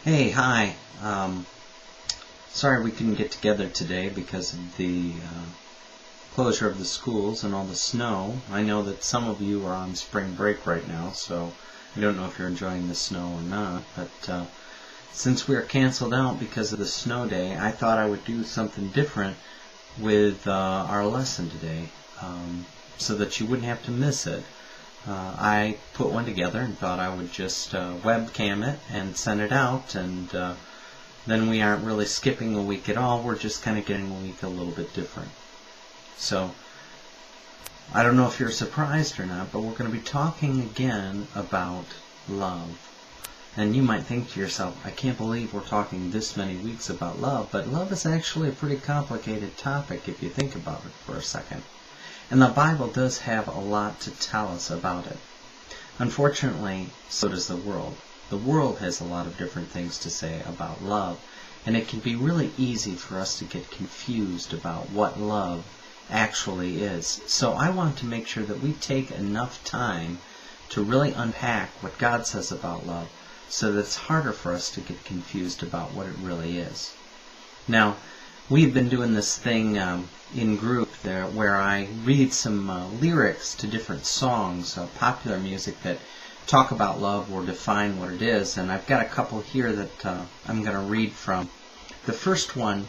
Hey, hi. Sorry we couldn't get together today because of the closure of the schools and all the snow. I know that some of you are on spring break right now, so I don't know if you're enjoying the snow or not, but since we are canceled out because of the snow day, I thought I would do something different with our lesson today, so that you wouldn't have to miss it. I put one together and thought I would just webcam it and send it out, and then we aren't really skipping a week at all. We're just kind of getting a week a little bit different. So I don't know if you're surprised or not, but we're going to be talking again about love. And you might think to yourself, I can't believe we're talking this many weeks about love, but love is actually a pretty complicated topic if you think about it for a second. And the Bible does have a lot to tell us about it. Unfortunately, so does the world. The world has a lot of different things to say about love, and it can be really easy for us to get confused about what love actually is. So I want to make sure that we take enough time to really unpack what God says about love, so that it's harder for us to get confused about what it really is. Now, we've been doing this thing in group there where I read some lyrics to different songs, popular music that talk about love or define what it is, and I've got a couple here that I'm going to read from. The first one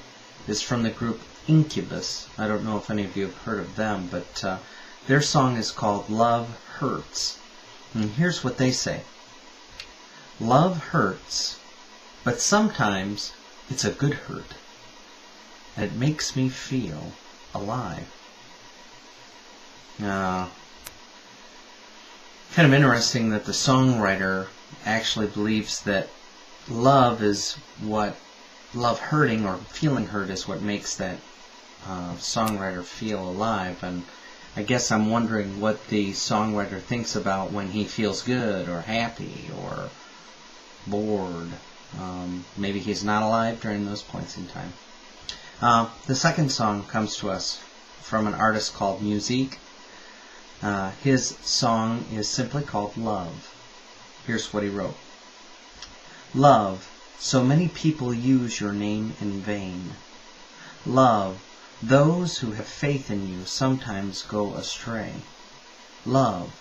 is from the group Incubus. I don't know if any of you have heard of them, but their song is called Love Hurts. And here's what they say. Love hurts, but sometimes it's a good hurt. And it makes me feel alive. Kind of interesting that the songwriter actually believes that love hurting or feeling hurt is what makes that songwriter feel alive. And I guess I'm wondering what the songwriter thinks about when he feels good or happy or bored. Maybe he's not alive during those points in time. The second song comes to us from an artist called Musique. His song is simply called Love. Here's what he wrote. Love, so many people use your name in vain. Love, those who have faith in you sometimes go astray. Love,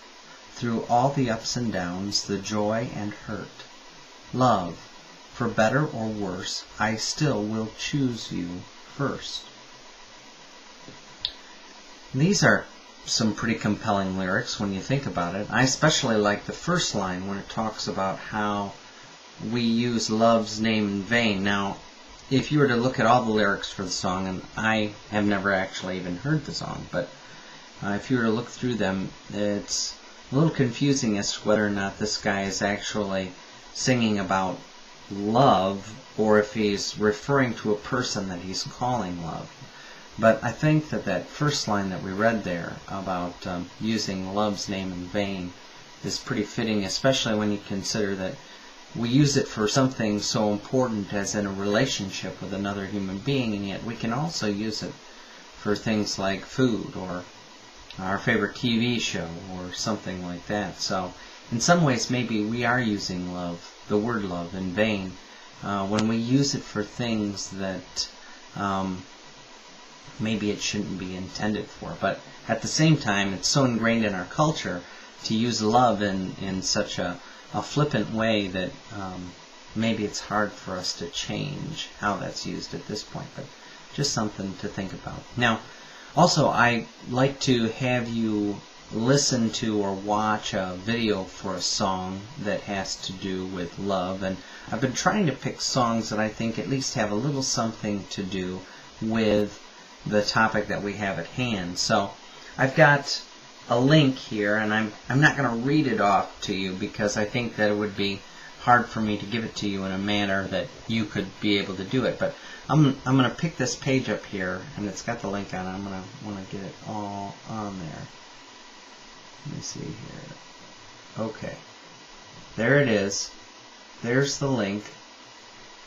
through all the ups and downs, the joy and hurt. Love, for better or worse, I still will choose you first. These are some pretty compelling lyrics when you think about it. I especially like the first line when it talks about how we use love's name in vain. Now, if you were to look at all the lyrics for the song, and I have never actually even heard the song, but if you were to look through them, it's a little confusing as to whether or not this guy is actually singing about love or if he's referring to a person that he's calling love. But I think that that first line that we read there about using love's name in vain is pretty fitting, especially when you consider that we use it for something so important as in a relationship with another human being, and yet we can also use it for things like food or our favorite TV show or something like that. So in some ways maybe we are using love, the word love, in vain when we use it for things that maybe it shouldn't be intended for. But at the same time, it's so ingrained in our culture to use love in such a flippant way that maybe it's hard for us to change how that's used at this point. But just something to think about. Now, also, I like to have you listen to or watch a video for a song that has to do with love, and I've been trying to pick songs that I think at least have a little something to do with the topic that we have at hand. So I've got a link here, and I'm not going to read it off to you because I think that it would be hard for me to give it to you in a manner that you could be able to do it. But I'm going to pick this page up here, and it's got the link on it. I'm going to want to get it all on there. Let me see here. Okay. There it is. There's the link.